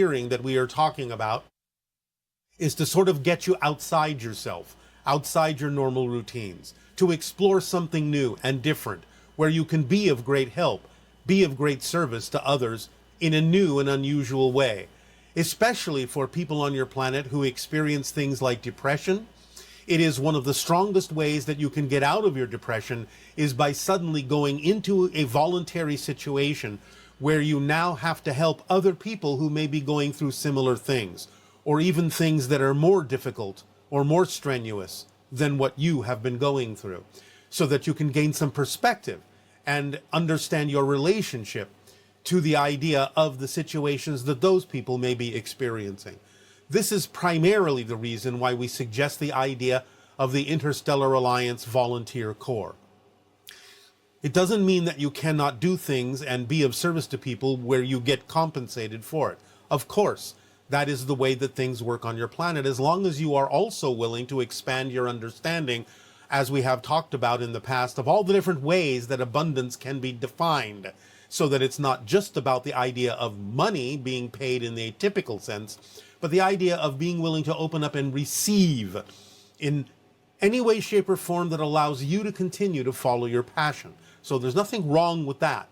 hearing that we are talking about is to sort of get you outside yourself, outside your normal routines, to explore something new and different, where you can be of great help, be of great service to others in a new and unusual way, especially for people on your planet who experience things like depression. It is one of the strongest ways that you can get out of your depression is by suddenly going into a voluntary situation where you now have to help other people who may be going through similar things, or even things that are more difficult or more strenuous than what you have been going through, so that you can gain some perspective and understand your relationship to the idea of the situations that those people may be experiencing. This is primarily the reason why we suggest the idea of the Interstellar Alliance Volunteer Corps. It doesn't mean that you cannot do things and be of service to people where you get compensated for it. Of course, that is the way that things work on your planet, as long as you are also willing to expand your understanding, as we have talked about in the past, of all the different ways that abundance can be defined, so that it's not just about the idea of money being paid in the typical sense, but the idea of being willing to open up and receive in any way, shape, or form that allows you to continue to follow your passion. So there's nothing wrong with that.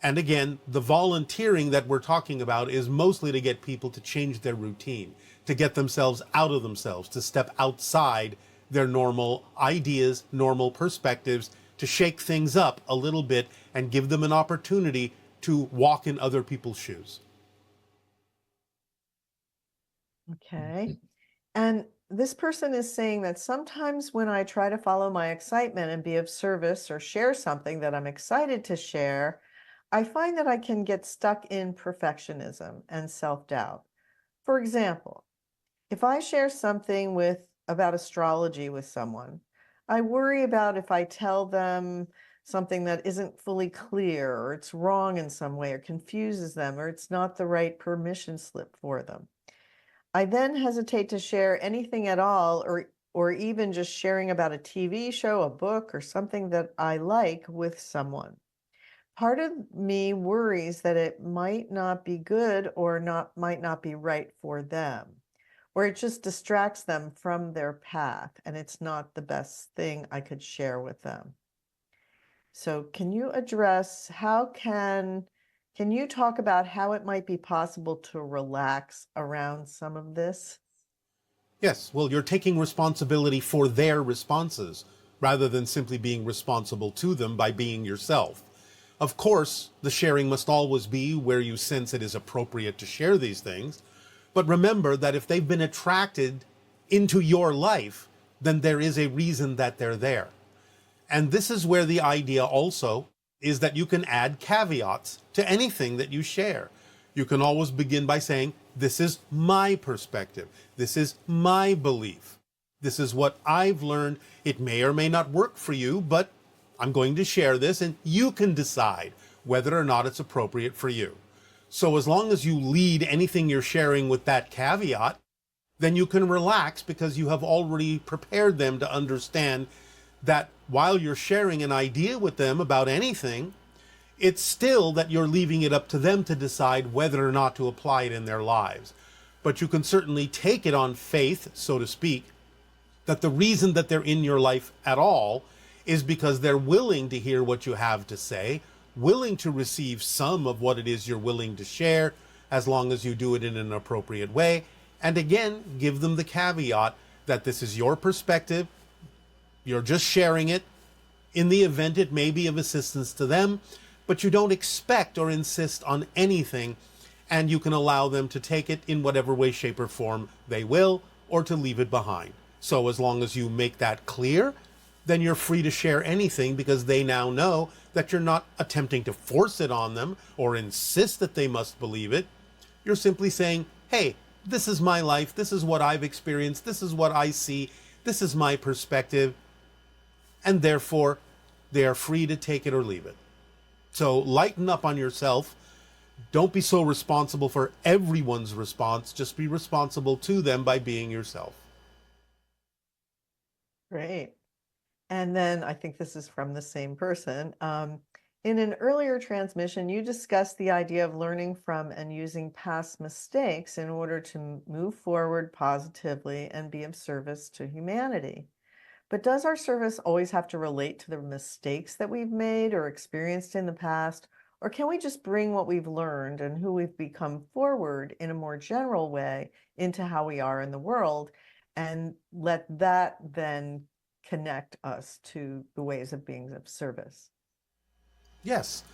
And again, the volunteering that we're talking about is mostly to get people to change their routine, to get themselves out of themselves, to step outside their normal ideas, normal perspectives, to shake things up a little bit and give them an opportunity to walk in other people's shoes. Okay. And this person is saying that sometimes when I try to follow my excitement and be of service or share something that I'm excited to share, I find that I can get stuck in perfectionism and self-doubt. For example, if I share something about astrology with someone, I worry about if I tell them something that isn't fully clear, or it's wrong in some way, or confuses them, or it's not the right permission slip for them. I then hesitate to share anything at all, or even just sharing about a TV show, a book, or something that I like with someone. Part of me worries that it might not be good or might not be right for them, or it just distracts them from their path and it's not the best thing I could share with them. So can you address can you talk about how it might be possible to relax around some of this? Yes, well, you're taking responsibility for their responses rather than simply being responsible to them by being yourself. Of course, the sharing must always be where you sense it is appropriate to share these things. But remember that if they've been attracted into your life, then there is a reason that they're there. And this is where the idea also is that you can add caveats to anything that you share. You can always begin by saying, this is my perspective. This is my belief. This is what I've learned. It may or may not work for you, but I'm going to share this and you can decide whether or not it's appropriate for you. So as long as you lead anything you're sharing with that caveat, then you can relax because you have already prepared them to understand that while you're sharing an idea with them about anything, it's still that you're leaving it up to them to decide whether or not to apply it in their lives. But you can certainly take it on faith, so to speak, that the reason that they're in your life at all is because they're willing to hear what you have to say, willing to receive some of what it is you're willing to share, as long as you do it in an appropriate way. And again, give them the caveat that this is your perspective, you're just sharing it. In the event it may be of assistance to them, but you don't expect or insist on anything, and you can allow them to take it in whatever way, shape, or form they will, or to leave it behind. So as long as you make that clear, then you're free to share anything because they now know that you're not attempting to force it on them or insist that they must believe it. You're simply saying, hey, this is my life, this is what I've experienced, this is what I see, this is my perspective, and therefore they are free to take it or leave it. So lighten up on yourself. Don't be so responsible for everyone's response. Just be responsible to them by being yourself. Great. And then I think this is from the same person. In an earlier transmission, you discussed the idea of learning from and using past mistakes in order to move forward positively and be of service to humanity. But does our service always have to relate to the mistakes that we've made or experienced in the past? Or can we just bring what we've learned and who we've become forward in a more general way into how we are in the world and let that then connect us to the ways of being of service? Yes,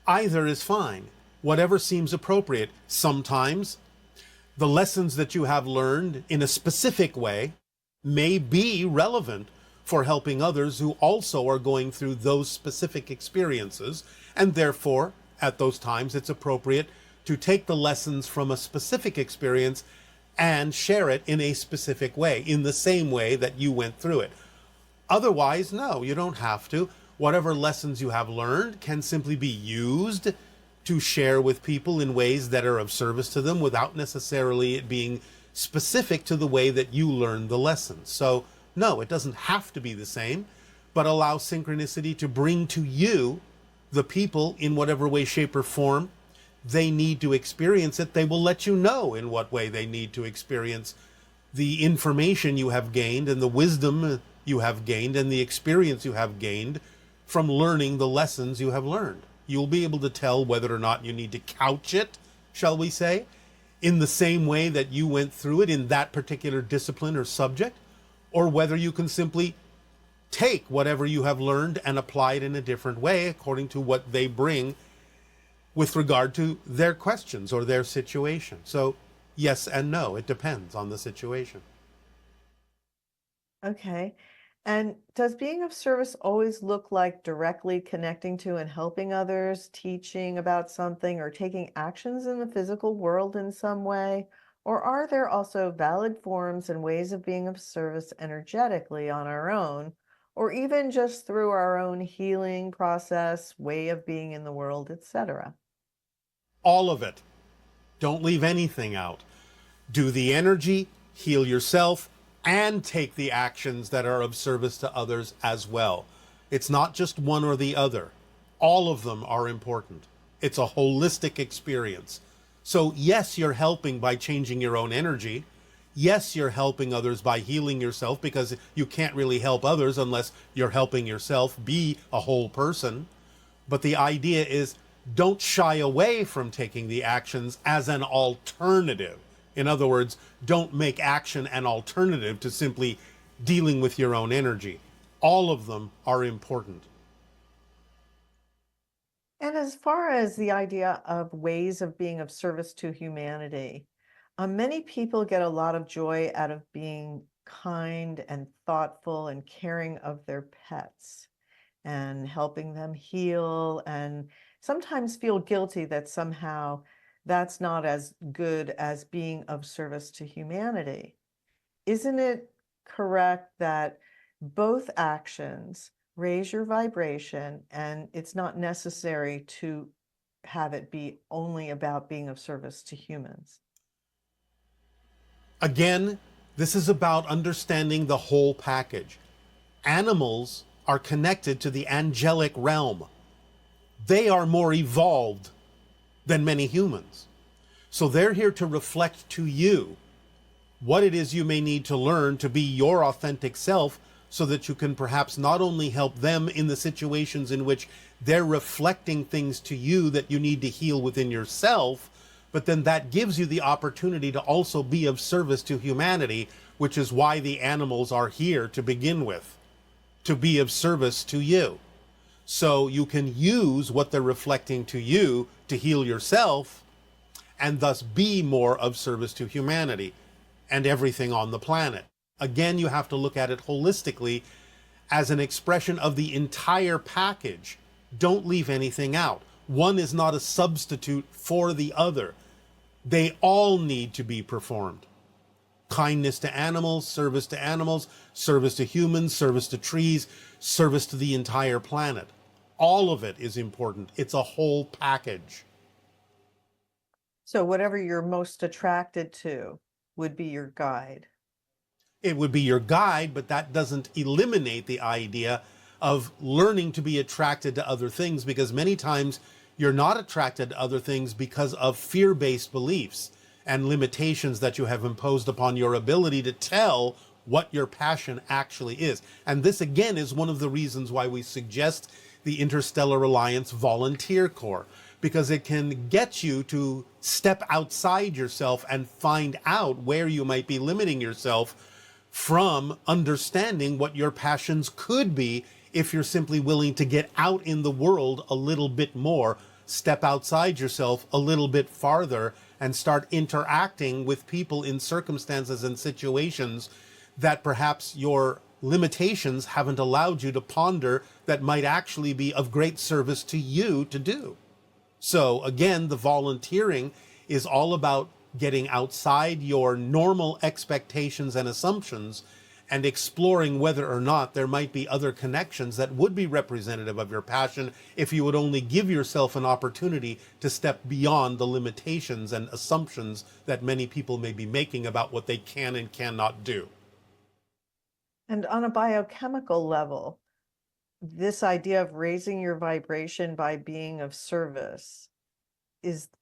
either is fine. Whatever seems appropriate. Sometimes the lessons that you have learned in a specific way may be relevant for helping others who also are going through those specific experiences. And therefore, at those times, it's appropriate to take the lessons from a specific experience and share it in a specific way, in the same way that you went through it. Otherwise, no, you don't have to. Whatever lessons you have learned can simply be used to share with people in ways that are of service to them without necessarily it being specific to the way that you learned the lessons. So, no, it doesn't have to be the same, but allow synchronicity to bring to you the people in whatever way, shape, or form they need to experience it. They will let you know in what way they need to experience the information you have gained and the wisdom you have gained and the experience you have gained from learning the lessons you have learned. You'll be able to tell whether or not you need to couch it, shall we say, in the same way that you went through it in that particular discipline or subject, or whether you can simply take whatever you have learned and apply it in a different way according to what they bring with regard to their questions or their situation. So yes and no, it depends on the situation. Okay. And does being of service always look like directly connecting to and helping others, teaching about something, or taking actions in the physical world in some way? Or are there also valid forms and ways of being of service energetically on our own, or even just through our own healing process, way of being in the world, etc.? All of it. Don't leave anything out. Do the energy, heal yourself, and take the actions that are of service to others as well. It's not just one or the other. All of them are important. It's a holistic experience. So yes, you're helping by changing your own energy. Yes, you're helping others by healing yourself, because you can't really help others unless you're helping yourself be a whole person. But the idea is, don't shy away from taking the actions as an alternative. In other words, don't make action an alternative to simply dealing with your own energy. All of them are important. And as far as the idea of ways of being of service to humanity, many people get a lot of joy out of being kind and thoughtful and caring of their pets and helping them heal, and sometimes feel guilty that somehow that's not as good as being of service to humanity. Isn't it correct that both actions raise your vibration and it's not necessary to have it be only about being of service to humans? Again, this is about understanding the whole package. Animals are connected to the angelic realm. They are more evolved than many humans. So they're here to reflect to you what it is you may need to learn to be your authentic self, so that you can perhaps not only help them in the situations in which they're reflecting things to you that you need to heal within yourself, but then that gives you the opportunity to also be of service to humanity, which is why the animals are here to begin with, to be of service to you. So you can use what they're reflecting to you to heal yourself and thus be more of service to humanity and everything on the planet. Again, you have to look at it holistically as an expression of the entire package. Don't leave anything out. One is not a substitute for the other. They all need to be performed. Kindness to animals, service to humans, service to trees, service to the entire planet. All of it is important. It's a whole package. So whatever you're most attracted to would be your guide. It would be your guide, but that doesn't eliminate the idea of learning to be attracted to other things, because many times you're not attracted to other things because of fear-based beliefs and limitations that you have imposed upon your ability to tell what your passion actually is. And this, again, is one of the reasons why we suggest the Interstellar Alliance Volunteer Corps, because it can get you to step outside yourself and find out where you might be limiting yourself from understanding what your passions could be if you're simply willing to get out in the world a little bit more, step outside yourself a little bit farther, and start interacting with people in circumstances and situations that perhaps your limitations haven't allowed you to ponder, that might actually be of great service to you to do. So again, the volunteering is all about getting outside your normal expectations and assumptions and exploring whether or not there might be other connections that would be representative of your passion if you would only give yourself an opportunity to step beyond the limitations and assumptions that many people may be making about what they can and cannot do. And on a biochemical level, this idea of raising your vibration by being of service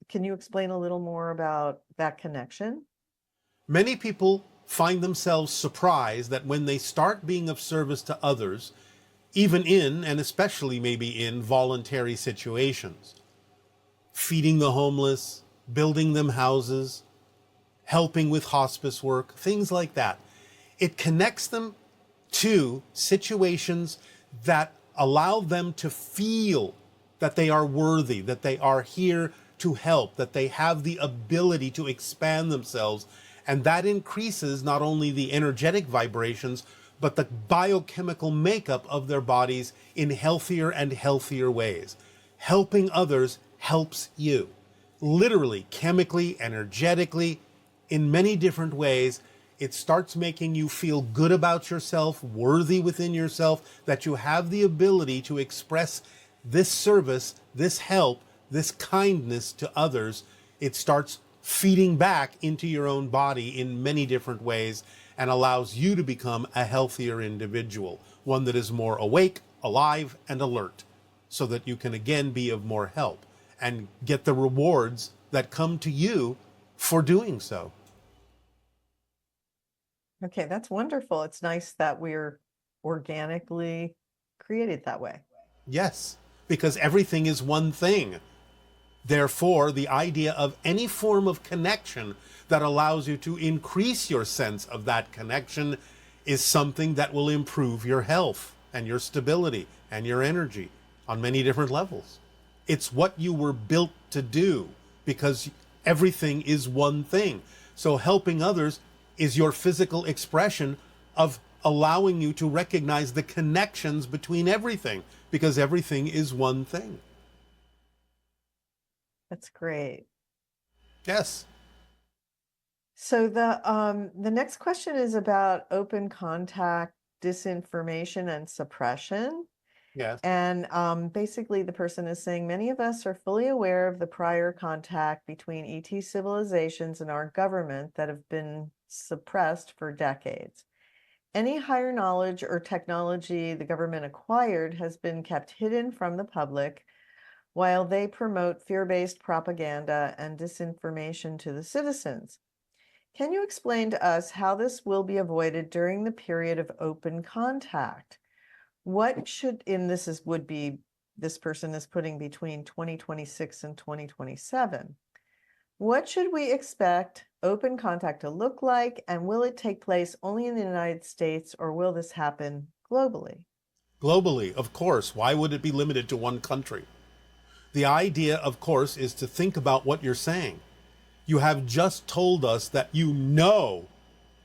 can you explain a little more about that connection? Many people find themselves surprised that when they start being of service to others, even in, and especially maybe in, voluntary situations, feeding the homeless, building them houses, helping with hospice work, things like that, it connects them to situations that allow them to feel that they are worthy, that they are here to help, that they have the ability to expand themselves. And that increases not only the energetic vibrations, but the biochemical makeup of their bodies in healthier and healthier ways. Helping others helps you, literally, chemically, energetically, in many different ways. It starts making you feel good about yourself, worthy within yourself, that you have the ability to express this service, this help, this kindness to others. It starts feeding back into your own body in many different ways and allows you to become a healthier individual, one that is more awake, alive, and alert, so that you can again be of more help and get the rewards that come to you for doing so. Okay, that's wonderful. It's nice that we're organically created that way. Yes, because everything is one thing. Therefore, the idea of any form of connection that allows you to increase your sense of that connection is something that will improve your health and your stability and your energy on many different levels. It's what you were built to do, because everything is one thing. So helping others is your physical expression of allowing you to recognize the connections between everything, because everything is one thing. That's great. Yes. So the next question is about open contact, disinformation, and suppression. Yes. And basically, the person is saying many of us are fully aware of the prior contact between ET civilizations and our government that have been suppressed for decades. Any higher knowledge or technology the government acquired has been kept hidden from the public, while they promote fear-based propaganda and disinformation to the citizens. Can you explain to us how this will be avoided during the period of open contact? What should, and this person is putting between 2026 and 2027. What should we expect open contact to look like, and will it take place only in the United States, or will this happen globally? Globally, of course. Why would it be limited to one country? The idea, of course, is to think about what you're saying. You have just told us that you know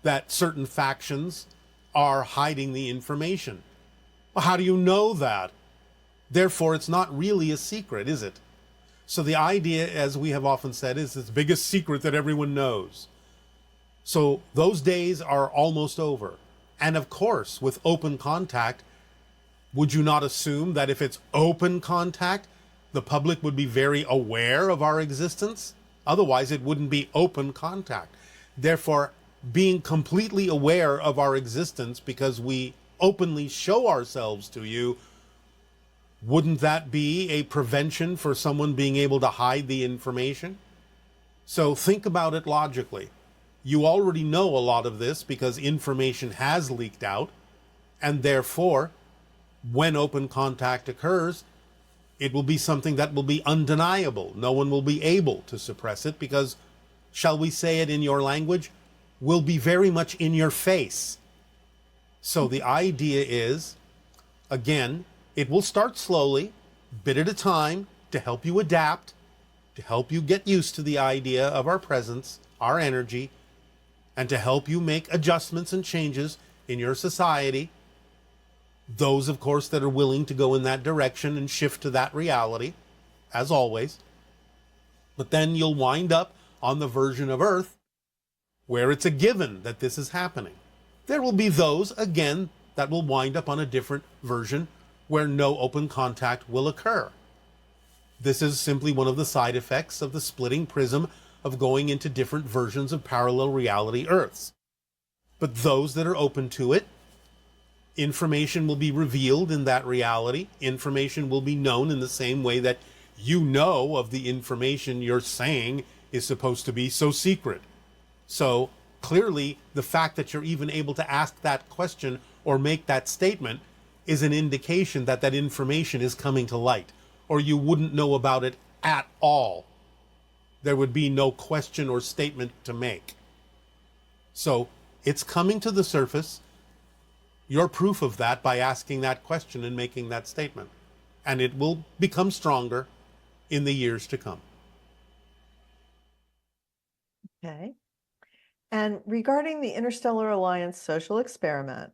that certain factions are hiding the information. Well, how do you know that? Therefore, it's not really a secret, is it? So the idea, as we have often said, is the biggest secret that everyone knows. So those days are almost over. And of course, with open contact, would you not assume that if it's open contact, the public would be very aware of our existence? Otherwise, it wouldn't be open contact. Therefore, being completely aware of our existence because we openly show ourselves to you Wouldn't that be a prevention for someone being able to hide the information? So think about it logically. You already know a lot of this because information has leaked out, and therefore, when open contact occurs, it will be something that will be undeniable. No one will be able to suppress it because, shall we say it in your language, will be very much in your face. So the idea is, again, it will start slowly, bit at a time, to help you adapt, to help you get used to the idea of our presence, our energy, and to help you make adjustments and changes in your society. Those, of course, that are willing to go in that direction and shift to that reality, as always. But then you'll wind up on the version of Earth where it's a given that this is happening. There will be those, again, that will wind up on a different version where no open contact will occur. This is simply one of the side effects of the splitting prism of going into different versions of parallel reality Earths. But those that are open to it, information will be revealed in that reality. Information will be known in the same way that you know of the information you're saying is supposed to be so secret. So clearly, the fact that you're even able to ask that question or make that statement is an indication that that information is coming to light, or you wouldn't know about it at all. There would be no question or statement to make. So it's coming to the surface. You're proof of that by asking that question and making that statement. And it will become stronger in the years to come. Okay. And regarding the Interstellar Alliance social experiment,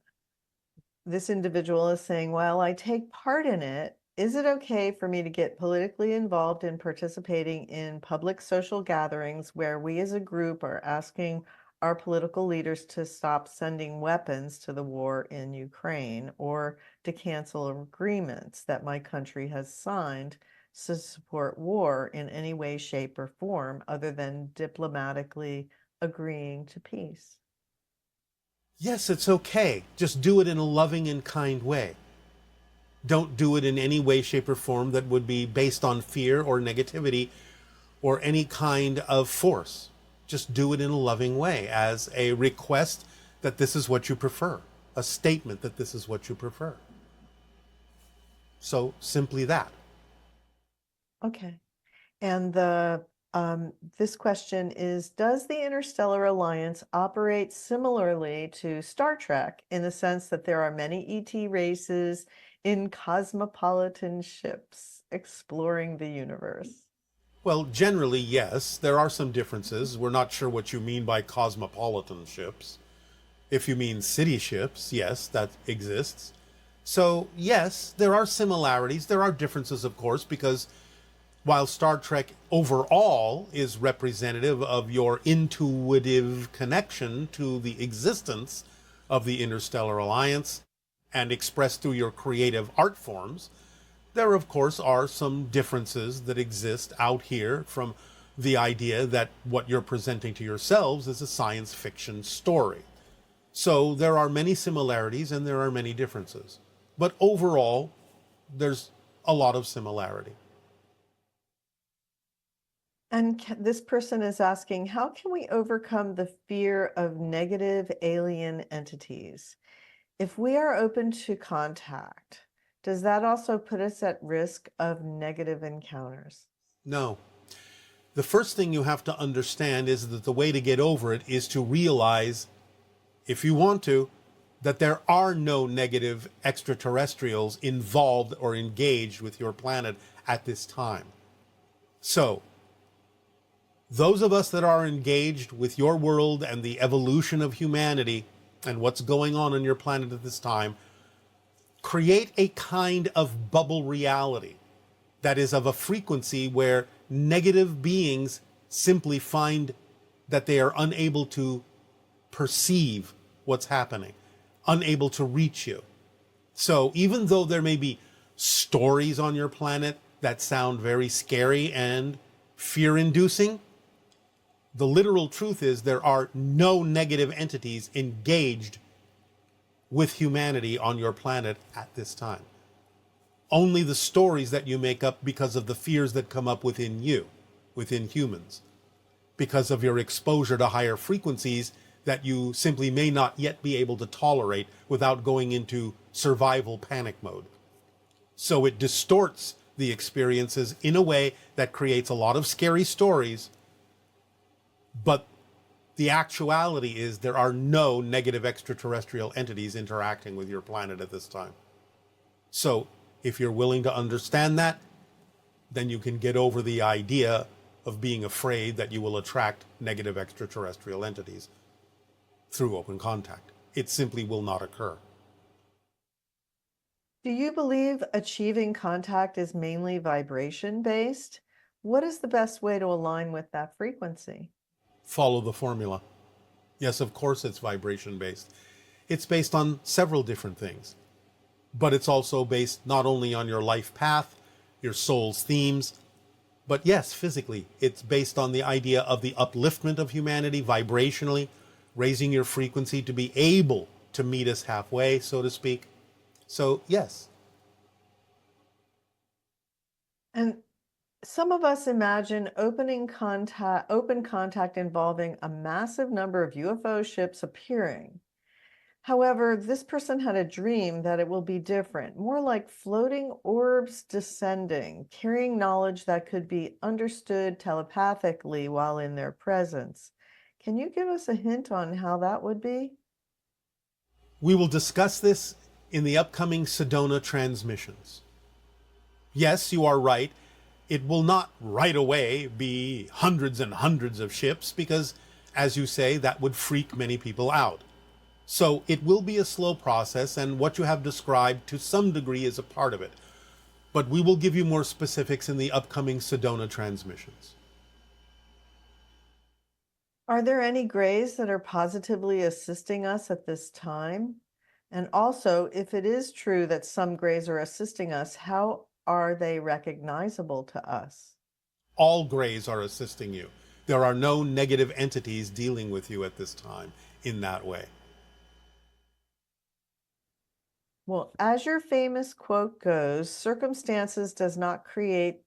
this individual is saying, while I take part in it, is it okay for me to get politically involved in participating in public social gatherings where we as a group are asking our political leaders to stop sending weapons to the war in Ukraine or to cancel agreements that my country has signed to support war in any way, shape, or form other than diplomatically agreeing to peace? Yes, it's okay. Just do it in a loving and kind way. Don't do it in any way, shape, or form that would be based on fear or negativity or any kind of force. Just do it in a loving way as a request that this is what you prefer, a statement that this is what you prefer. So simply that. Okay. And this question is, does the Interstellar Alliance operate similarly to Star Trek in the sense that there are many ET races in cosmopolitan ships exploring the universe? Well, generally, yes. There are some differences. We're not sure what you mean by cosmopolitan ships. If you mean city ships, yes, that exists. So, yes, there are similarities. There are differences, of course, because while Star Trek overall is representative of your intuitive connection to the existence of the Interstellar Alliance and expressed through your creative art forms, there, of course, are some differences that exist out here from the idea that what you're presenting to yourselves is a science fiction story. So there are many similarities and there are many differences. But overall, there's a lot of similarity. And this person is asking, how can we overcome the fear of negative alien entities? If we are open to contact, does that also put us at risk of negative encounters? No. The first thing you have to understand is that the way to get over it is to realize, if you want to, that there are no negative extraterrestrials involved or engaged with your planet at this time. So, those of us that are engaged with your world and the evolution of humanity and what's going on your planet at this time, create a kind of bubble reality that is of a frequency where negative beings simply find that they are unable to perceive what's happening, unable to reach you. So even though there may be stories on your planet that sound very scary and fear-inducing, the literal truth is there are no negative entities engaged with humanity on your planet at this time. only the stories that you make up because of the fears that come up within you, within humans, because of your exposure to higher frequencies that you simply may not yet be able to tolerate without going into survival panic mode. So it distorts the experiences in a way that creates a lot of scary stories, but the actuality is there are no negative extraterrestrial entities interacting with your planet at this time. So if you're willing to understand that, then you can get over the idea of being afraid that you will attract negative extraterrestrial entities through open contact. It simply will not occur. Do you believe achieving contact is mainly vibration based? What is the best way to align with that frequency? Follow the formula. Yes, of course it's vibration based. It's based on several different things, but it's also based not only on your life path, your soul's themes, but yes, physically, it's based on the idea of the upliftment of humanity vibrationally, raising your frequency to be able to meet us halfway, so to speak. So, yes. And some of us imagine open contact involving a massive number of UFO ships appearing. However, this person had a dream that it will be different, more like floating orbs descending, carrying knowledge that could be understood telepathically while in their presence. Can you give us a hint on how that would be? We will discuss this in the upcoming Sedona transmissions. Yes, you are right. It will not right away be hundreds and hundreds of ships because, as you say, that would freak many people out. So it will be a slow process, and what you have described to some degree is a part of it. But we will give you more specifics in the upcoming Sedona transmissions. Are there any grays that are positively assisting us at this time? And also, if it is true that some grays are assisting us, how are they recognizable to us? All grays are assisting you. There are no negative entities dealing with you at this time in that way. Well, as your famous quote goes, circumstances does not create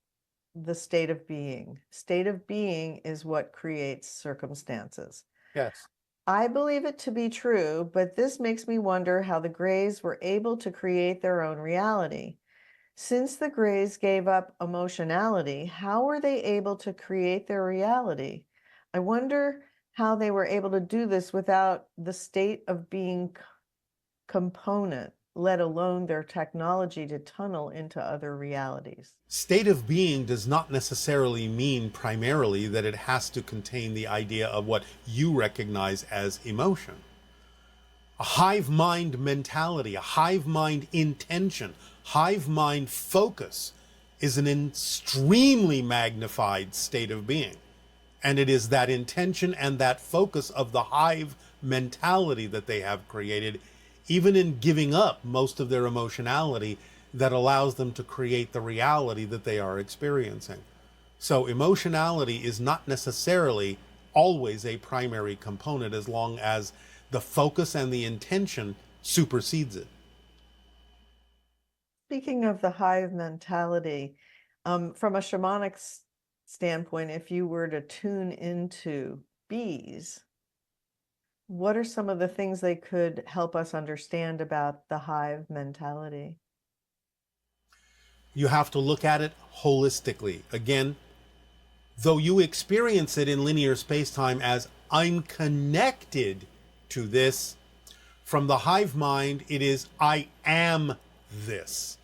the state of being. State of being is what creates circumstances. Yes. I believe it to be true, but this makes me wonder how the Greys were able to create their own reality. Since the Greys gave up emotionality, how were they able to create their reality? I wonder how they were able to do this without the state of being component, let alone their technology to tunnel into other realities. State of being does not necessarily mean primarily that it has to contain the idea of what you recognize as emotion. A hive mind mentality, a hive mind intention, hive mind focus is an extremely magnified state of being. And it is that intention and that focus of the hive mentality that they have created, even in giving up most of their emotionality, that allows them to create the reality that they are experiencing. So emotionality is not necessarily always a primary component as long as the focus and the intention supersedes it. Speaking of the hive mentality, from a shamanic standpoint, if you were to tune into bees, what are some of the things they could help us understand about the hive mentality? You have to look at it holistically. Again, though you experience it in linear space-time as I'm connected to this, from the hive mind, it is I am this.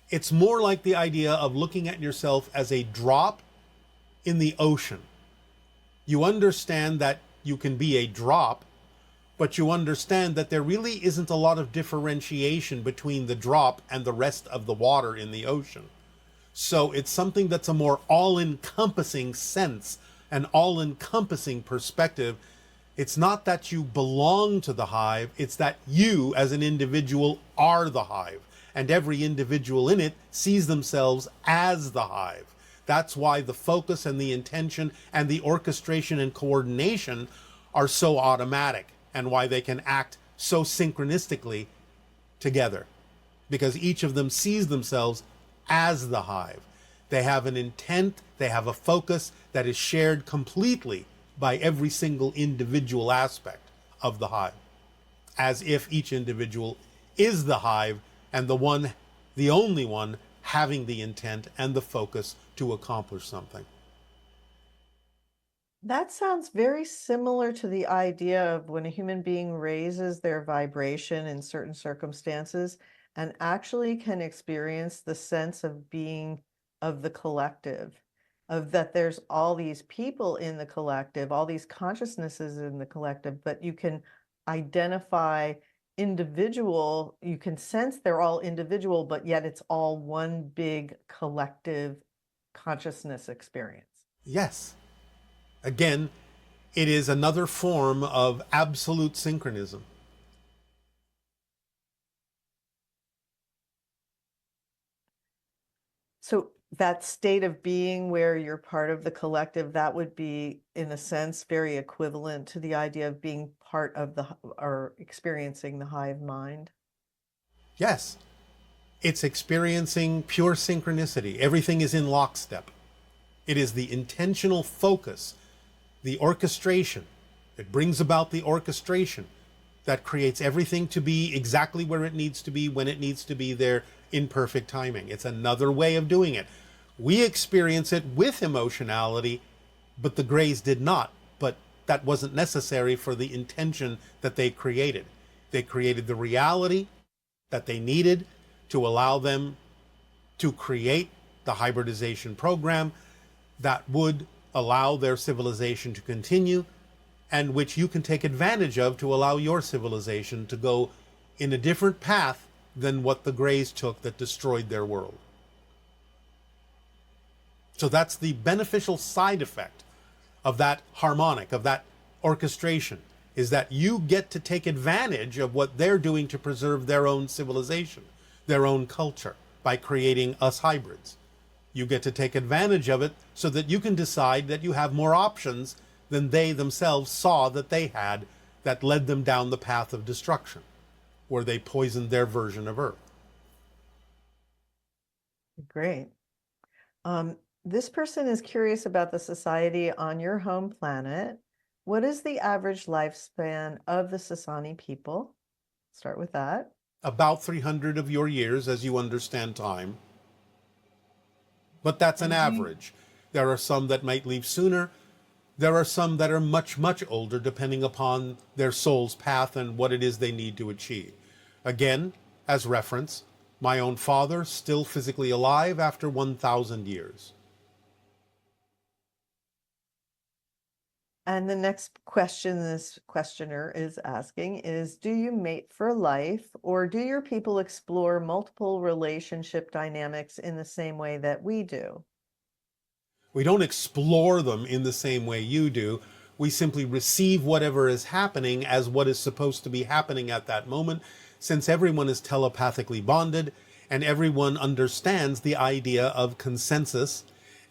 It's more like the idea of looking at yourself as a drop in the ocean. You understand that you can be a drop, but you understand that there really isn't a lot of differentiation between the drop and the rest of the water in the ocean. So it's something that's a more all-encompassing sense, an all-encompassing perspective. It's not that you belong to the hive, it's that you as an individual are the hive, and every individual in it sees themselves as the hive. That's why the focus and the intention and the orchestration and coordination are so automatic, and why they can act so synchronistically together. because each of them sees themselves as the hive. They have an intent, they have a focus that is shared completely by every single individual aspect of the hive, as if each individual is the hive and the only one having the intent and the focus to accomplish something. That sounds very similar to the idea of when a human being raises their vibration in certain circumstances and actually can experience the sense of being of the collective, of that there's all these people in the collective, all these consciousnesses in the collective, but you can identify individual, you can sense they're all individual, but yet it's all one big collective consciousness experience. Yes. Again, it is another form of absolute synchronism. So that state of being where you're part of the collective, that would be, in a sense, very equivalent to the idea of being part of or experiencing the hive mind. Yes, it's experiencing pure synchronicity. Everything is in lockstep. It is the intentional focus, the orchestration. It brings about the orchestration that creates everything to be exactly where it needs to be, when it needs to be there, in perfect timing. It's another way of doing it. We experience it with emotionality, but the Greys did not. But that wasn't necessary for the intention that they created. They created the reality that they needed to allow them to create the hybridization program that would allow their civilization to continue, and which you can take advantage of to allow your civilization to go in a different path than what the Greys took that destroyed their world. So that's the beneficial side effect of that harmonic, of that orchestration, is that you get to take advantage of what they're doing to preserve their own civilization, their own culture, by creating us hybrids. You get to take advantage of it so that you can decide that you have more options than they themselves saw that they had, that led them down the path of destruction, where they poisoned their version of Earth. Great. This person is curious about the society on your home planet. What is the average lifespan of the Sasani people? Start with that. About 300 of your years, as you understand time. But that's an average. There are some that might leave sooner. There are some that are much, much older, depending upon their soul's path and what it is they need to achieve. Again, as reference, my own father still physically alive after 1,000 years. And the next question this questioner is asking is, do you mate for life, or do your people explore multiple relationship dynamics in the same way that we do? We don't explore them in the same way you do. We simply receive whatever is happening as what is supposed to be happening at that moment, since everyone is telepathically bonded and everyone understands the idea of consensus,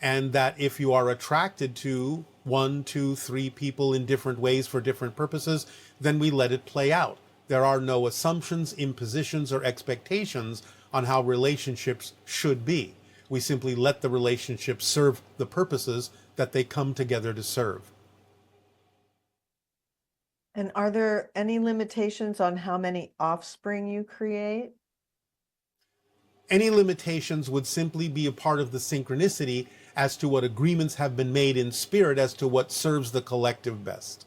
and that if you are attracted to 1, 2, 3 people in different ways for different purposes, then we let it play out. There are no assumptions, impositions, or expectations on how relationships should be. We simply let the relationships serve the purposes that they come together to serve. And are there any limitations on how many offspring you create? Any limitations would simply be a part of the synchronicity as to what agreements have been made in spirit as to what serves the collective best.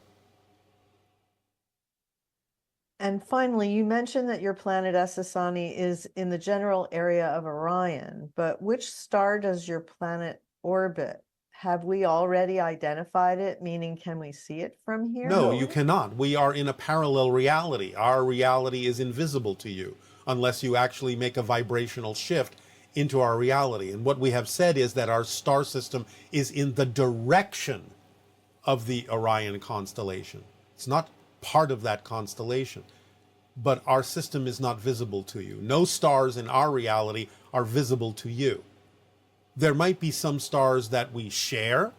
And finally, you mentioned that your planet Essassani is in the general area of Orion, but which star does your planet orbit? Have we already identified it? Meaning, can we see it from here? No, you cannot. We are in a parallel reality. Our reality is invisible to you unless you actually make a vibrational shift into our reality. And what we have said is that our star system is in the direction of the Orion constellation. It's not part of that constellation, but our system is not visible to you. No stars in our reality are visible to you. There might be some stars that we share,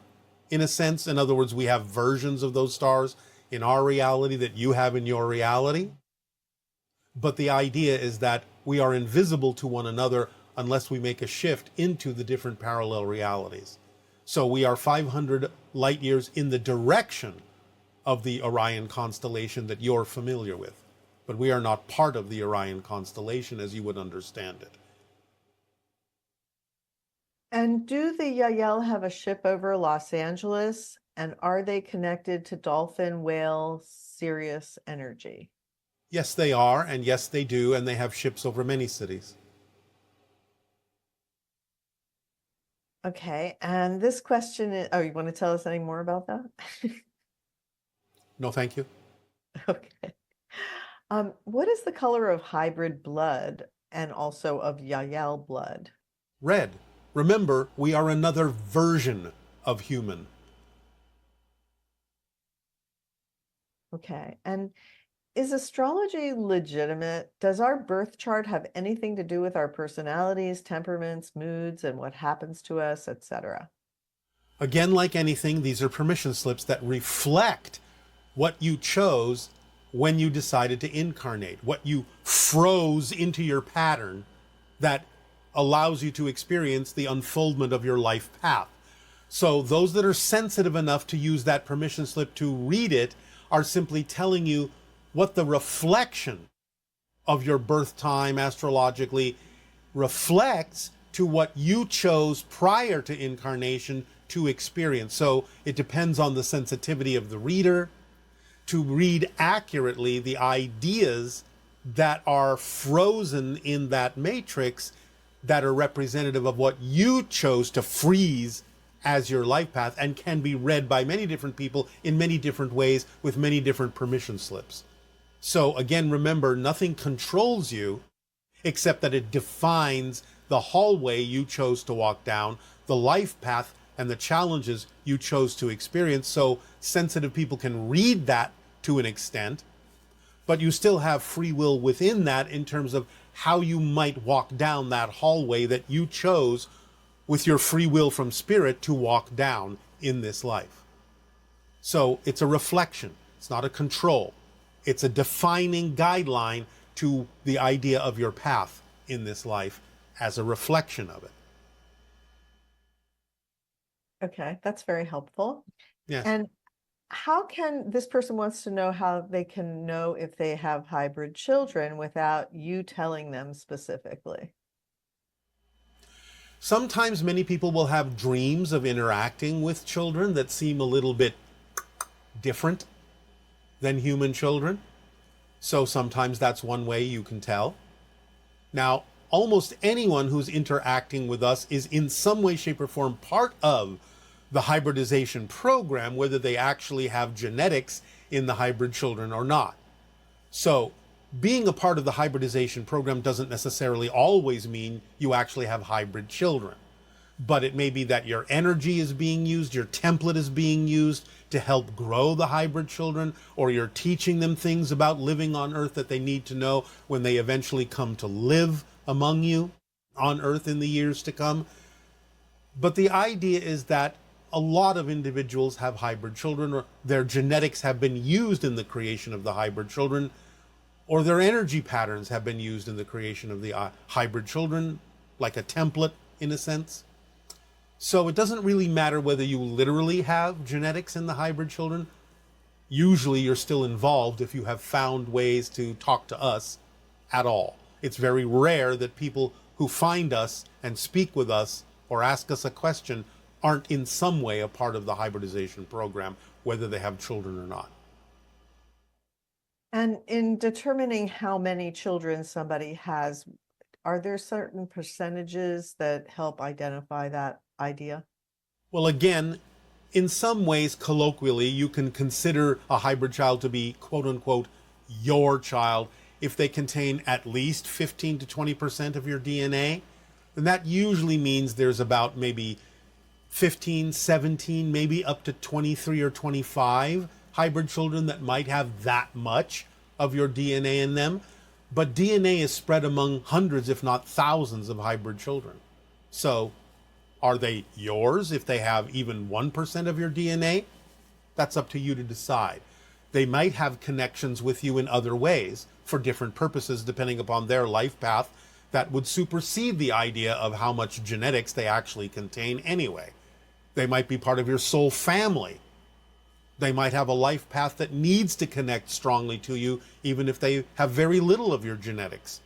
in a sense. In other words, we have versions of those stars in our reality that you have in your reality. But the idea is that we are invisible to one another unless we make a shift into the different parallel realities. So we are 500 light years in the direction of the Orion constellation that you're familiar with. But we are not part of the Orion constellation as you would understand it. And do the Yael have a ship over Los Angeles? And are they connected to Dolphin, Whale, Sirius Energy? Yes, they are, and yes, they do, and they have ships over many cities. Okay, and this question is, oh, you want to tell us any more about that? No, thank you. Okay. What is the color of hybrid blood and also of Yael blood? Red. Remember, we are another version of human. Okay, and is astrology legitimate? Does our birth chart have anything to do with our personalities, temperaments, moods, and what happens to us, etc.? Again, like anything, these are permission slips that reflect what you chose when you decided to incarnate, what you froze into your pattern that allows you to experience the unfoldment of your life path. So those that are sensitive enough to use that permission slip to read it are simply telling you what the reflection of your birth time astrologically reflects to what you chose prior to incarnation to experience. So it depends on the sensitivity of the reader to read accurately the ideas that are frozen in that matrix that are representative of what you chose to freeze as your life path and can be read by many different people in many different ways with many different permission slips. So again, remember, nothing controls you except that it defines the hallway you chose to walk down, the life path, and the challenges you chose to experience. So sensitive people can read that to an extent, but you still have free will within that in terms of how you might walk down that hallway that you chose with your free will from spirit to walk down in this life. So it's a reflection. It's not a control. It's a defining guideline to the idea of your path in this life as a reflection of it. Okay, that's very helpful. Yes. And how can this person wants to know how they can know if they have hybrid children without you telling them specifically? Sometimes many people will have dreams of interacting with children that seem a little bit different than human children. So sometimes that's one way you can tell. Now, almost anyone who's interacting with us is in some way, shape, or form part of the hybridization program, whether they actually have genetics in the hybrid children or not. So being a part of the hybridization program doesn't necessarily always mean you actually have hybrid children. But it may be that your energy is being used, your template is being used to help grow the hybrid children, or you're teaching them things about living on Earth that they need to know when they eventually come to live among you on Earth in the years to come. But the idea is that a lot of individuals have hybrid children, or their genetics have been used in the creation of the hybrid children, or their energy patterns have been used in the creation of the hybrid children, like a template in a sense. So it doesn't really matter whether you literally have genetics in the hybrid children. Usually you're still involved if you have found ways to talk to us at all. It's very rare that people who find us and speak with us or ask us a question aren't in some way a part of the hybridization program, whether they have children or not. And in determining how many children somebody has, are there certain percentages that help identify that idea? Well, again, in some ways, colloquially, you can consider a hybrid child to be, quote unquote, your child if they contain at least 15 to 20% of your DNA. And that usually means there's about maybe 15, 17, maybe up to 23 or 25 hybrid children that might have that much of your DNA in them. But DNA is spread among hundreds, if not thousands, of hybrid children. So are they yours if they have even 1% of your DNA? That's up to you to decide. They might have connections with you in other ways for different purposes, depending upon their life path, that would supersede the idea of how much genetics they actually contain anyway. They might be part of your soul family. They might have a life path that needs to connect strongly to you, even if they have very little of your genetics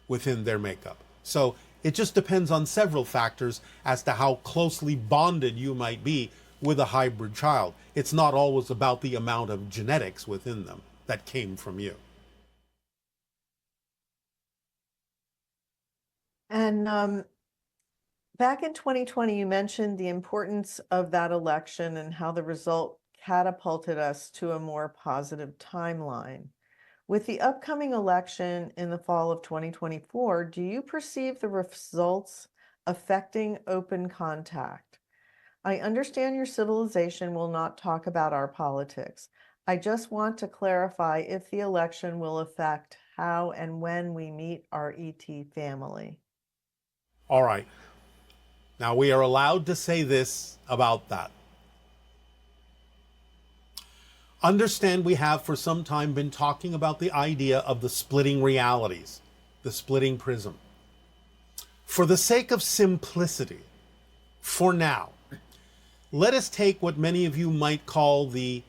within their makeup. So it just depends on several factors as to how closely bonded you might be with a hybrid child. It's not always about the amount of genetics within them that came from you. And back in 2020, you mentioned the importance of that election and how the result catapulted us to a more positive timeline. With the upcoming election in the fall of 2024, do you perceive the results affecting open contact? I understand your civilization will not talk about our politics. I just want to clarify if the election will affect how and when we meet our ET family. All right. Now we are allowed to say this about that. Understand we have for some time been talking about the idea of the splitting realities, the splitting prism. For the sake of simplicity, for now, let us take what many of you might call the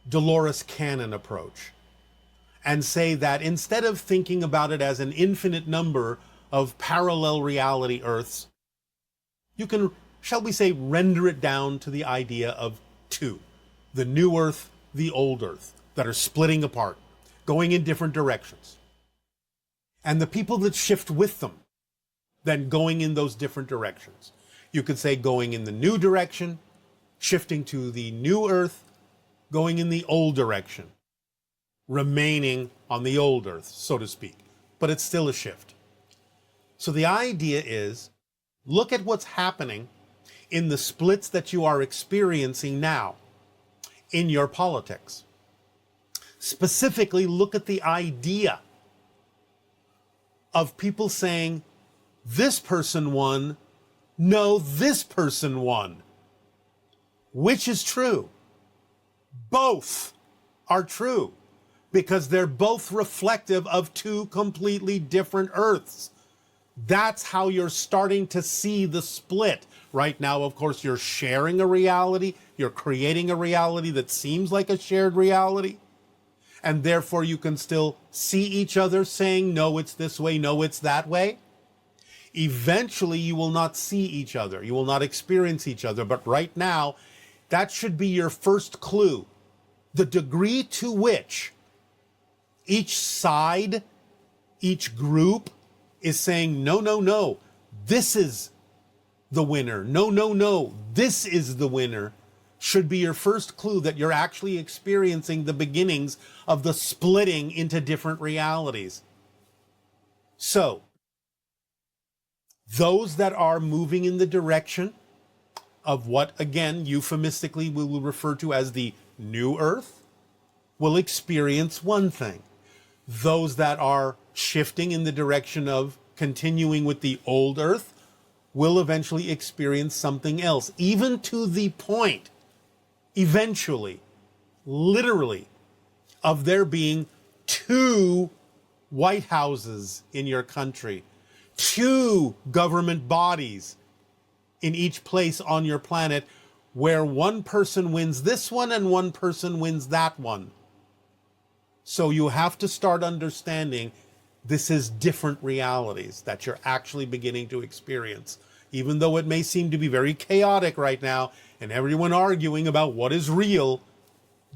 Dolores Cannon approach and say that instead of thinking about it as an infinite number of parallel reality Earths, you can, shall we say, render it down to the idea of two, the new Earth, the old Earth, that are splitting apart, going in different directions. And the people that shift with them, then going in those different directions. You could say going in the new direction, shifting to the new Earth, going in the old direction, remaining on the old Earth, so to speak. But it's still a shift. So the idea is, look at what's happening in the splits that you are experiencing now in your politics. Specifically, look at the idea of people saying, this person won, no, this person won. Which is true? Both are true, because they're both reflective of two completely different Earths. That's how you're starting to see the split. Right now, of course, you're sharing a reality. You're creating a reality that seems like a shared reality. And therefore, you can still see each other saying, no, it's this way, no, it's that way. Eventually, you will not see each other. You will not experience each other. But right now, that should be your first clue. The degree to which each side, each group is saying, no, no, no, this is the winner. No, no, no, this is the winner, should be your first clue that you're actually experiencing the beginnings of the splitting into different realities. So, those that are moving in the direction of what, again, euphemistically we will refer to as the new Earth, will experience one thing. Those that are shifting in the direction of continuing with the old Earth will eventually experience something else, even to the point, eventually, literally, of there being two White Houses in your country, two government bodies in each place on your planet, where one person wins this one and one person wins that one. So you have to start understanding this is different realities that you're actually beginning to experience. Even though it may seem to be very chaotic right now and everyone arguing about what is real,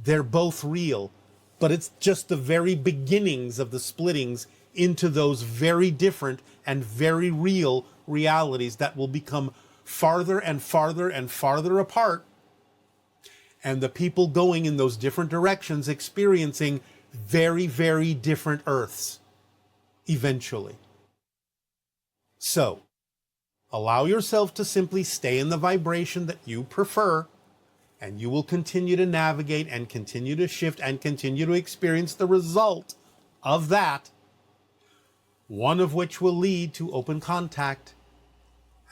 they're both real. But it's just the very beginnings of the splittings into those very different and very real realities that will become farther and farther and farther apart. And the people going in those different directions experiencing very, very different Earths eventually. So, allow yourself to simply stay in the vibration that you prefer, and you will continue to navigate and continue to shift and continue to experience the result of that, one of which will lead to open contact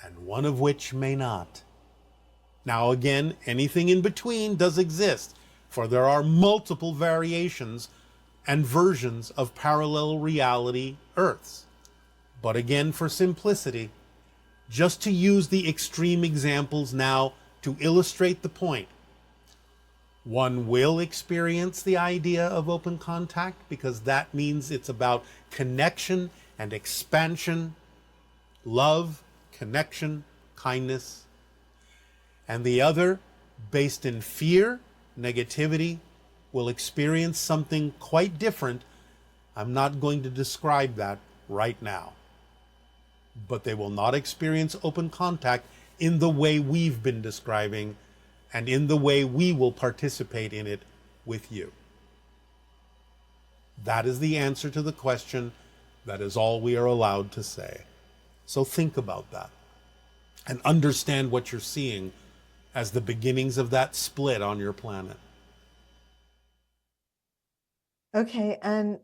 and one of which may not. Now again, anything in between does exist. For there are multiple variations and versions of parallel reality Earths. But again, for simplicity, just to use the extreme examples now to illustrate the point, one will experience the idea of open contact because that means it's about connection and expansion, love, connection, kindness. And the other, based in fear, negativity, will experience something quite different. I'm not going to describe that right now. But they will not experience open contact in the way we've been describing and in the way we will participate in it with you. That is the answer to the question. That is all we are allowed to say. So think about that and understand what you're seeing as the beginnings of that split on your planet. Okay, and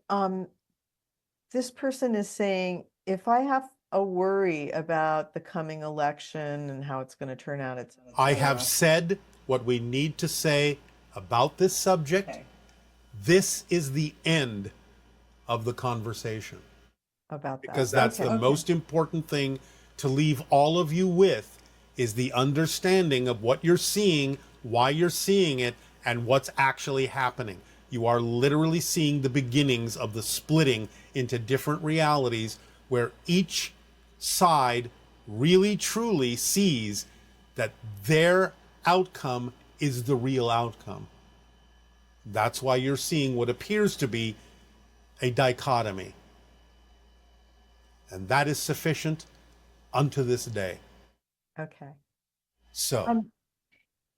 this person is saying, if I have a worry about the coming election and how it's going to turn out, I have said what we need to say about this subject. Okay. This is the end of the conversation. About that. Because that's Okay. the most important thing to leave all of you with, is the understanding of what you're seeing, why you're seeing it, and what's actually happening. You are literally seeing the beginnings of the splitting into different realities where each side really truly sees that their outcome is the real outcome. That's why you're seeing what appears to be a dichotomy. And that is sufficient unto this day. Okay. So,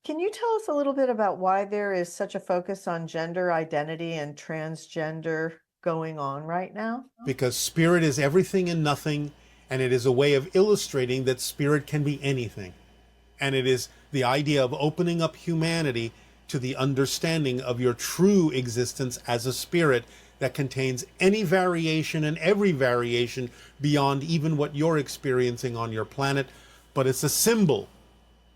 Can you tell us a little bit about why there is such a focus on gender identity and transgender going on right now? because spirit is everything and nothing, and it is a way of illustrating that spirit can be anything. And it is the idea of opening up humanity to the understanding of your true existence as a spirit that contains any variation and every variation beyond even what you're experiencing on your planet. But it's a symbol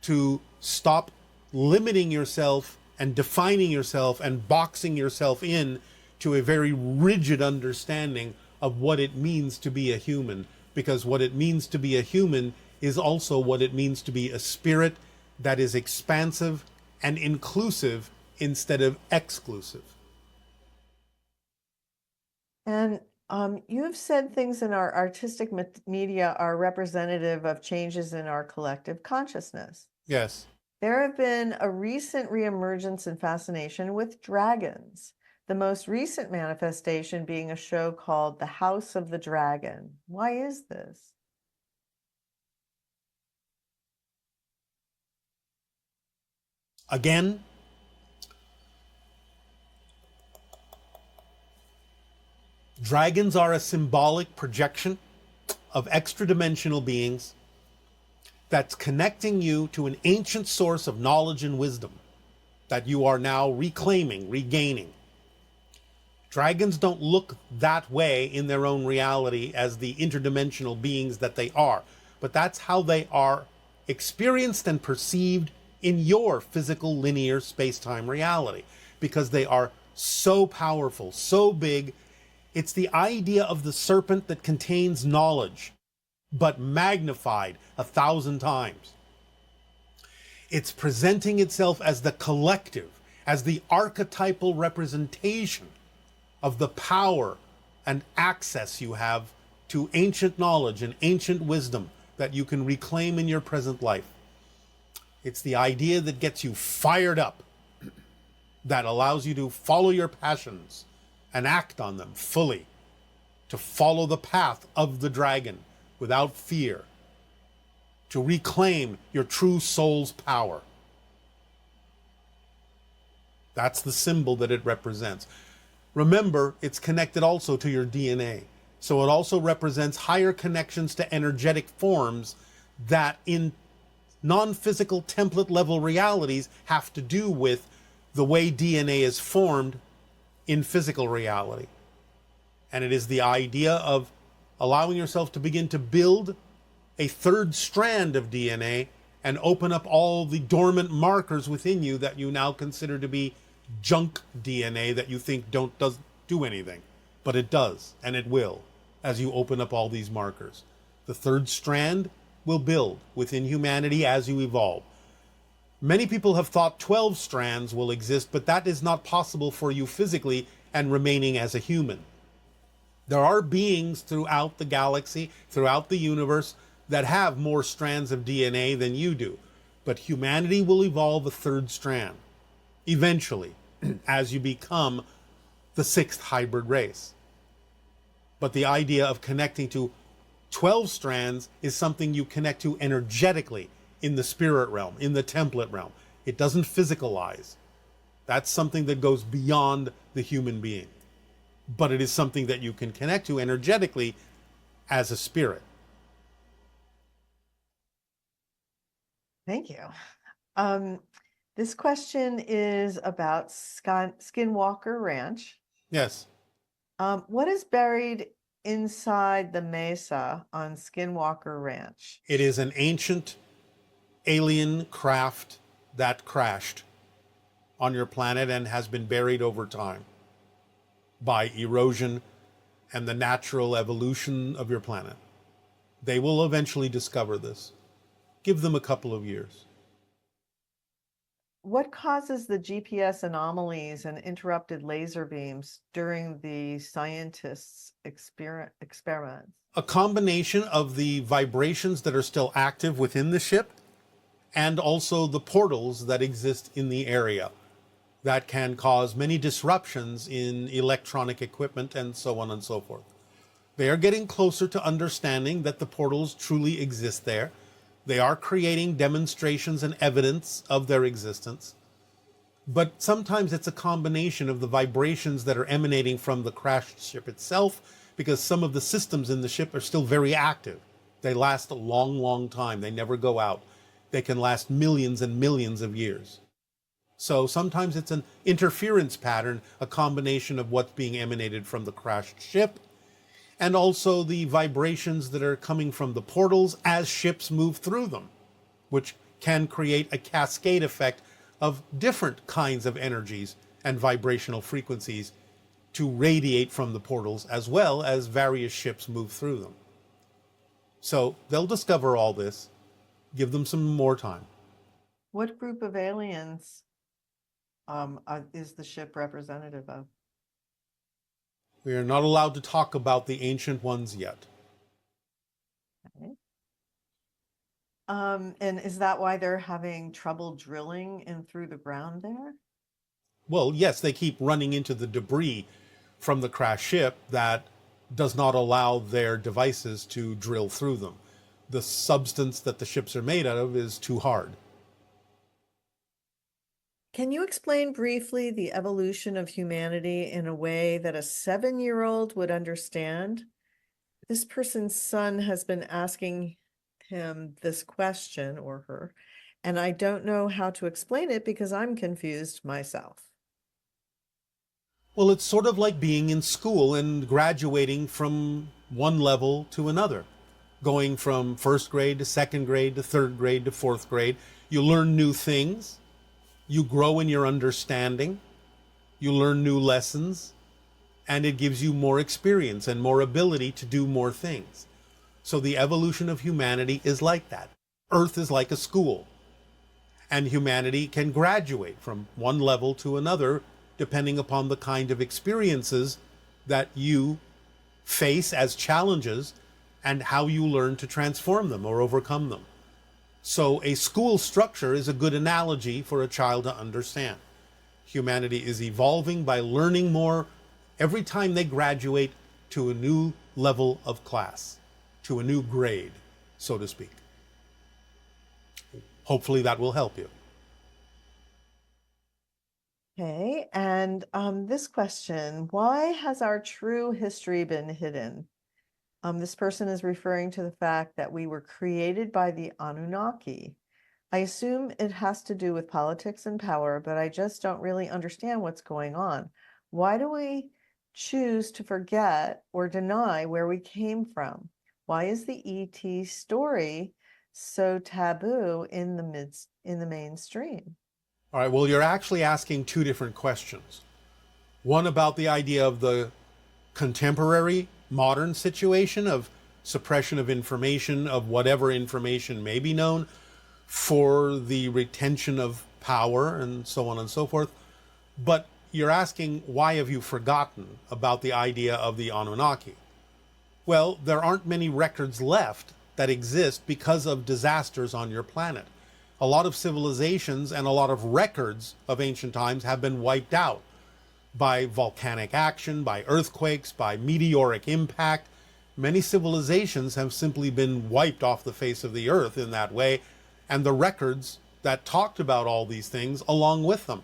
to stop limiting yourself and defining yourself and boxing yourself in to a very rigid understanding of what it means to be a human. Because what it means to be a human is also what it means to be a spirit that is expansive and inclusive instead of exclusive. And you have said things in our artistic media are representative of changes in our collective consciousness. Yes. There have been a recent reemergence and fascination with dragons, the most recent manifestation being a show called The House of the Dragon. Why is this? Again, dragons are a symbolic projection of extra-dimensional beings that's connecting you to an ancient source of knowledge and wisdom that you are now reclaiming, regaining. Dragons don't look that way in their own reality as the interdimensional beings that they are, but that's how they are experienced and perceived in your physical linear space-time reality, because they are so powerful, so big. It's the idea of the serpent that contains knowledge, but magnified 1,000 times. It's presenting itself as the collective, as the archetypal representation of the power and access you have to ancient knowledge and ancient wisdom that you can reclaim in your present life. It's the idea that gets you fired up, that allows you to follow your passions and act on them fully, to follow the path of the dragon without fear, to reclaim your true soul's power. That's the symbol that it represents. Remember, it's connected also to your DNA. So it also represents higher connections to energetic forms that in non-physical template level realities have to do with the way DNA is formed in physical reality. And it is the idea of allowing yourself to begin to build a third strand of DNA and open up all the dormant markers within you that you now consider to be junk DNA that you think does do anything, but it does, and it will, as you open up all these markers. The third strand will build within humanity as you evolve. Many people have thought 12 strands will exist, but that is not possible for you physically and remaining as a human. There are beings throughout the galaxy, throughout the universe, that have more strands of DNA than you do. But humanity will evolve a third strand eventually as you become the sixth hybrid race. But the idea of connecting to 12 strands is something you connect to energetically in the spirit realm, in the template realm. It doesn't physicalize. That's something that goes beyond the human being. But it is something that you can connect to energetically as a spirit. Thank you. This question is about Skinwalker Ranch. Yes. What is buried inside the mesa on Skinwalker Ranch? It is an ancient alien craft that crashed on your planet and has been buried over time by erosion and the natural evolution of your planet. They will eventually discover this. Give them a couple of years. What causes the GPS anomalies and interrupted laser beams during the scientists' experiments? A combination of the vibrations that are still active within the ship and also the portals that exist in the area that can cause many disruptions in electronic equipment and so on and so forth. They are getting closer to understanding that the portals truly exist there. They are creating demonstrations and evidence of their existence. But sometimes it's a combination of the vibrations that are emanating from the crashed ship itself, because some of the systems in the ship are still very active. They last a long, long time. They never go out. They can last millions and millions of years. So sometimes it's an interference pattern, a combination of what's being emanated from the crashed ship and also the vibrations that are coming from the portals as ships move through them, which can create a cascade effect of different kinds of energies and vibrational frequencies to radiate from the portals as well as various ships move through them. So they'll discover all this. Give them some more time. What group of aliens is the ship representative of? We are not allowed to talk about the ancient ones yet. Okay. And is that why they're having trouble drilling in through the ground there? Well, yes, they keep running into the debris from the crashed ship that does not allow their devices to drill through them. The substance that the ships are made out of is too hard. Can you explain briefly the evolution of humanity in a way that a 7-year-old would understand? This person's son has been asking him this question, or her, and I don't know how to explain it because I'm confused myself. Well, it's sort of like being in school and graduating from one level to another, going from first grade to second grade to third grade to fourth grade. You learn new things. You grow in your understanding. You learn new lessons, and it gives you more experience and more ability to do more things. So the evolution of humanity is like that. Earth is like a school, and humanity can graduate from one level to another depending upon the kind of experiences that you face as challenges and how you learn to transform them or overcome them. So a school structure is a good analogy for a child to understand. Humanity is evolving by learning more every time they graduate to a new level of class, to a new grade, so to speak. Hopefully that will help you. Okay, and this question, why has our true history been hidden? This person is referring to the fact that we were created by the Anunnaki. I assume it has to do with politics and power, but I just don't really understand what's going on. Why do we choose to forget or deny where we came from? Why is the ET story so taboo in the mainstream? All right, well, you're actually asking two different questions. One about the idea of the contemporary modern situation of suppression of information, of whatever information may be known, for the retention of power and so on and so forth. But you're asking, why have you forgotten about the idea of the Anunnaki? Well, there aren't many records left that exist because of disasters on your planet. A lot of civilizations and a lot of records of ancient times have been wiped out by volcanic action, by earthquakes, by meteoric impact. Many civilizations have simply been wiped off the face of the earth in that way, and the records that talked about all these things along with them.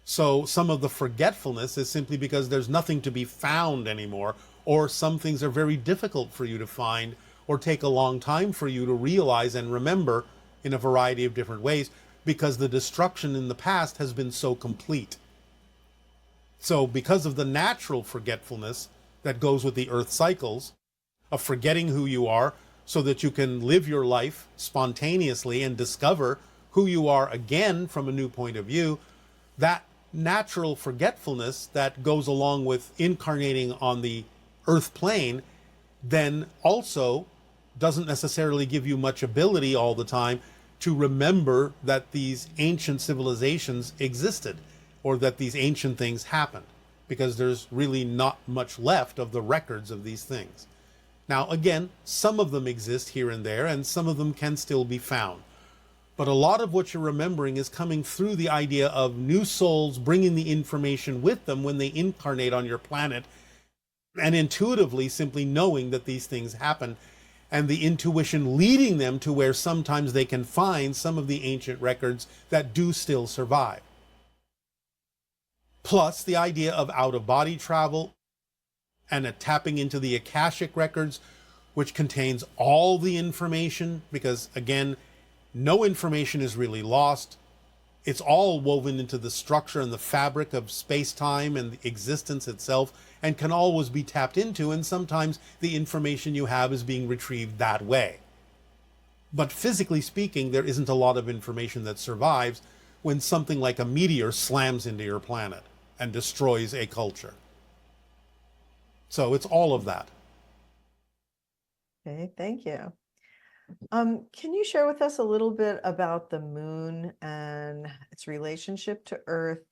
So some of the forgetfulness is simply because there's nothing to be found anymore, or some things are very difficult for you to find or take a long time for you to realize and remember in a variety of different ways because the destruction in the past has been so complete. So because of the natural forgetfulness that goes with the earth cycles of forgetting who you are so that you can live your life spontaneously and discover who you are again from a new point of view, that natural forgetfulness that goes along with incarnating on the earth plane then also doesn't necessarily give you much ability all the time to remember that these ancient civilizations existed or that these ancient things happened, because there's really not much left of the records of these things. Now, again, some of them exist here and there, and some of them can still be found. But a lot of what you're remembering is coming through the idea of new souls bringing the information with them when they incarnate on your planet, and intuitively simply knowing that these things happen, and the intuition leading them to where sometimes they can find some of the ancient records that do still survive. Plus the idea of out-of-body travel and a tapping into the Akashic records, which contains all the information, because again, no information is really lost. It's all woven into the structure and the fabric of space-time and existence itself, and can always be tapped into, and sometimes the information you have is being retrieved that way. But physically speaking, there isn't a lot of information that survives when something like a meteor slams into your planet and destroys a culture. So it's all of that. Okay, thank you. Can you share with us a little bit about the moon and its relationship to Earth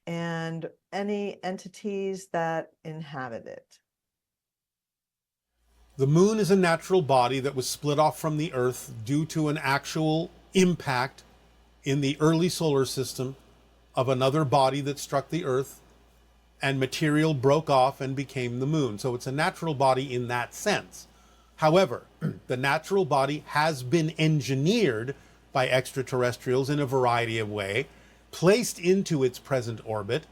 and any entities that inhabit it? The moon is a natural body that was split off from the Earth due to an actual impact in the early solar system of another body that struck the Earth, and material broke off and became the moon. So it's a natural body in that sense. However, the natural body has been engineered by extraterrestrials in a variety of ways, placed into its present orbit,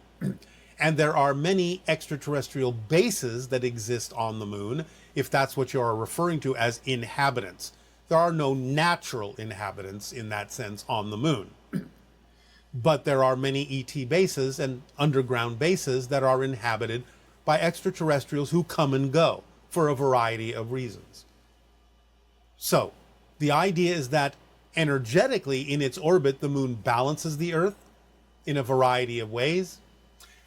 and there are many extraterrestrial bases that exist on the moon, if that's what you're referring to as inhabitants. There are no natural inhabitants in that sense on the moon. But there are many ET bases and underground bases that are inhabited by extraterrestrials who come and go for a variety of reasons. So, the idea is that energetically in its orbit, the moon balances the Earth in a variety of ways,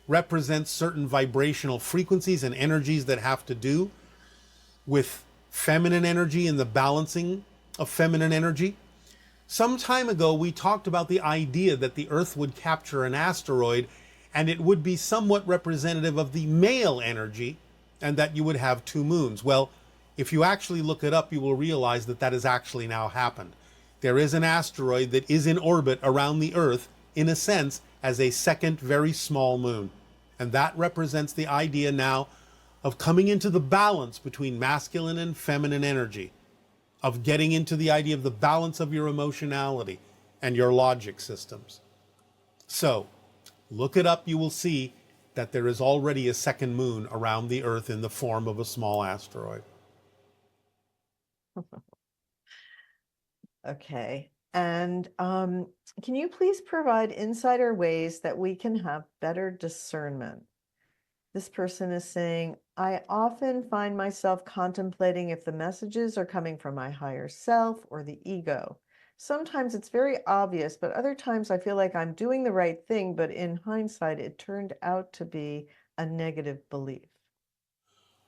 represents certain vibrational frequencies and energies that have to do with feminine energy and the balancing of feminine energy. Some time ago, we talked about the idea that the Earth would capture an asteroid and it would be somewhat representative of the male energy, and that you would have two moons. Well, if you actually look it up, you will realize that that has actually now happened. There is an asteroid that is in orbit around the Earth, in a sense, as a second very small moon. And that represents the idea now of coming into the balance between masculine and feminine energy, of getting into the idea of the balance of your emotionality and your logic systems. So, look it up, you will see that there is already a second moon around the Earth in the form of a small asteroid. Okay. And can you please provide insider ways that we can have better discernment? This person is saying, I often find myself contemplating if the messages are coming from my higher self or the ego. Sometimes it's very obvious, but other times I feel like I'm doing the right thing, but in hindsight, it turned out to be a negative belief.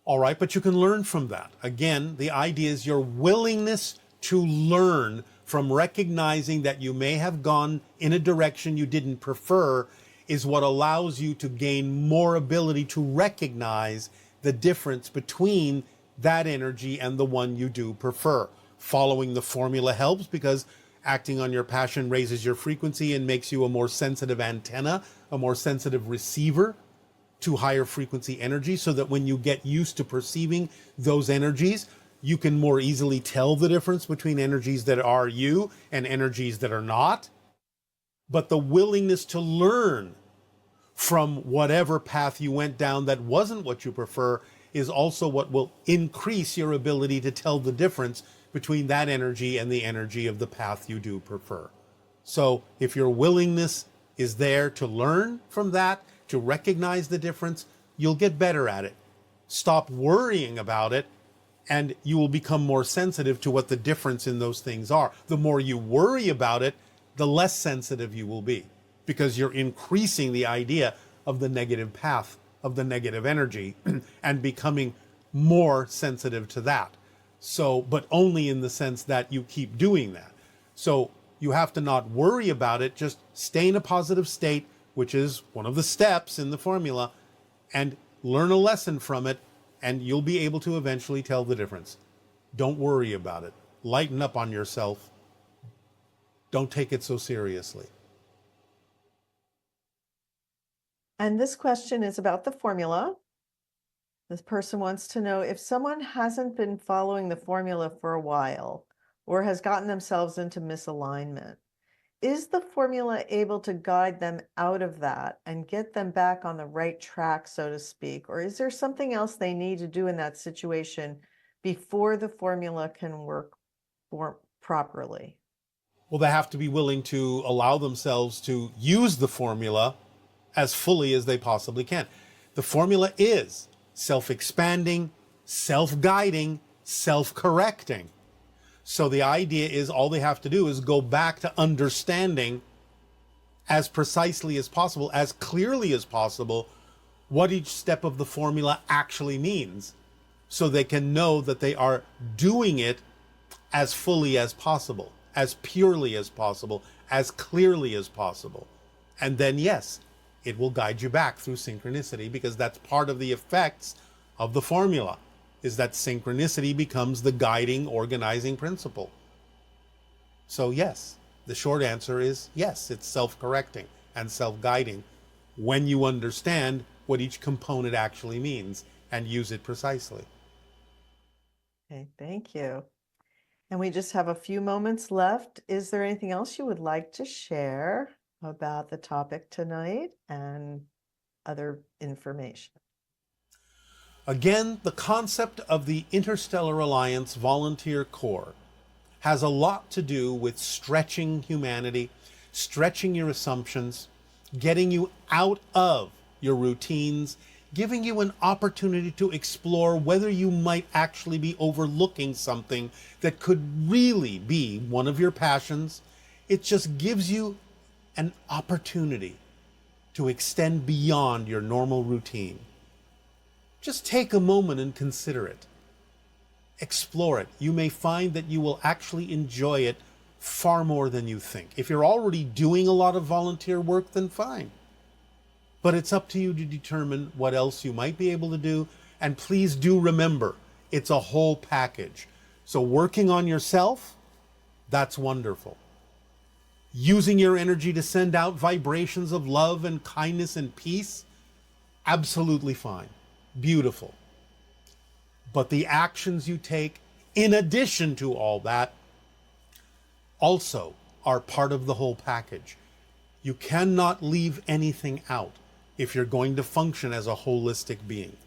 All right, but you can learn from that. Again, the idea is your willingness to learn from recognizing that you may have gone in a direction you didn't prefer is what allows you to gain more ability to recognize the difference between that energy and the one you do prefer. Following the formula helps because acting on your passion raises your frequency and makes you a more sensitive antenna, a more sensitive receiver to higher frequency energy, so that when you get used to perceiving those energies, you can more easily tell the difference between energies that are you and energies that are not. But the willingness to learn from whatever path you went down that wasn't what you prefer is also what will increase your ability to tell the difference between that energy and the energy of the path you do prefer. So if your willingness is there to learn from that, to recognize the difference, you'll get better at it. Stop worrying about it, and you will become more sensitive to what the difference in those things are. The more you worry about it, the less sensitive you will be, because you're increasing the idea of the negative path, of the negative energy, and becoming more sensitive to that. So, but only in the sense that you keep doing that. So you have to not worry about it, just stay in a positive state, which is one of the steps in the formula, and learn a lesson from it, and you'll be able to eventually tell the difference. Don't worry about it. Lighten up on yourself. Don't take it so seriously. And this question is about the formula. This person wants to know if someone hasn't been following the formula for a while or has gotten themselves into misalignment, is the formula able to guide them out of that and get them back on the right track, so to speak? Or is there something else they need to do in that situation before the formula can work properly? Well, they have to be willing to allow themselves to use the formula as fully as they possibly can. The formula is self-expanding, self-guiding, self-correcting. So the idea is all they have to do is go back to understanding as precisely as possible, as clearly as possible, what each step of the formula actually means, so they can know that they are doing it as fully as possible, as purely as possible, as clearly as possible. And then, yes, it will guide you back through synchronicity, because that's part of the effects of the formula, is that synchronicity becomes the guiding, organizing principle. So yes, the short answer is yes, it's self-correcting and self-guiding when you understand what each component actually means and use it precisely. Okay, thank you. And we just have a few moments left. Is there anything else you would like to share about the topic tonight and other information? Again, the concept of the Interstellar Alliance Volunteer Corps has a lot to do with stretching humanity, stretching your assumptions, getting you out of your routines, giving you an opportunity to explore whether you might actually be overlooking something that could really be one of your passions. It just gives you an opportunity to extend beyond your normal routine. Just take a moment and consider it. Explore it. You may find that you will actually enjoy it far more than you think. If you're already doing a lot of volunteer work, then fine. But it's up to you to determine what else you might be able to do. And please do remember, it's a whole package. So working on yourself, that's wonderful. Using your energy to send out vibrations of love and kindness and peace, absolutely fine. Beautiful. But the actions you take in addition to all that also are part of the whole package. You cannot leave anything out if you're going to function as a holistic being.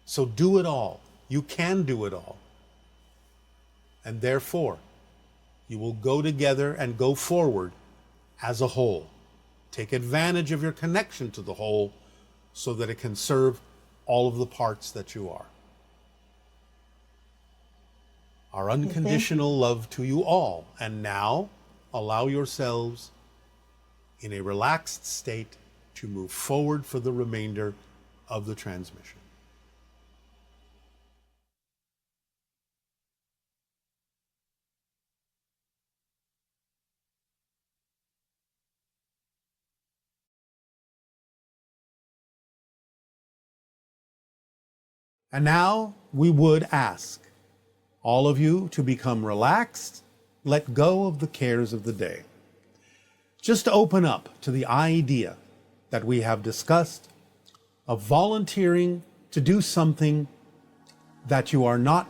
So do it all. You can do it all. And therefore, you will go together and go forward as a whole. Take advantage of your connection to the whole so that it can serve all of the parts that you are. Our unconditional love to you all. And now, allow yourselves in a relaxed state to move forward for the remainder of the transmission. And now we would ask all of you to become relaxed, let go of the cares of the day. Just open up to the idea that we have discussed of volunteering to do something that you are not